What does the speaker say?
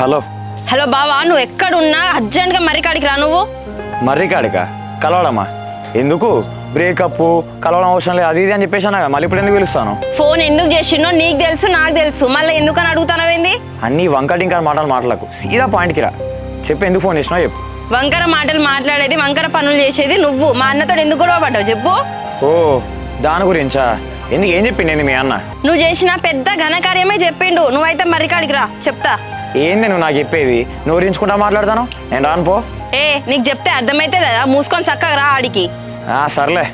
Hello hello బావా, నువ్వు ఎక్కడున్నా అర్జెంట్గా మరికాడికి రా. నువ్వు మర్రికాడికా కలవడమా? ఎందుకు? బ్రేకప్ కలవడం అవసరం లేదు అది ఇది అని చెప్పేసాను కదా, మళ్ళీ ఇప్పుడు ఎందుకు పిలుస్తాను? ఫోన్ ఎందుకు చేసిండో నీకు తెలుసు, నాకు తెలుసు. మళ్ళీ ఎందుకని అడుగుతానవేంది? అన్నీ వంకటింకా మాటలు మాటలకు, సీదా పాయింట్కి రా. చెప్పు, ఎందుకు ఫోన్ చేసినావు చెప్పు. వంకర మాటలు మాట్లాడేది, వంకర పనులు చేసేది నువ్వు. మా అన్నతో ఎందుకు గొడవ పడ్డావు చెప్పు. ఓ దాని గురించా? ఎందుకు, ఏం చెప్పింది మీ అన్న? నువ్వు చేసిన పెద్ద ఘనకార్యమే చెప్పిండు. నువ్వైతే మరికాడికి రా, చెప్తా. ఏంది నువ్వు నాకు చెప్పేది? నువ్వు రించుకుంటా మాట్లాడతాను, నేను రాను పో. నీకు చెప్తే అర్థమైతే కదా, మూసుకొని చక్కగా రా ఆడికి. సర్లే.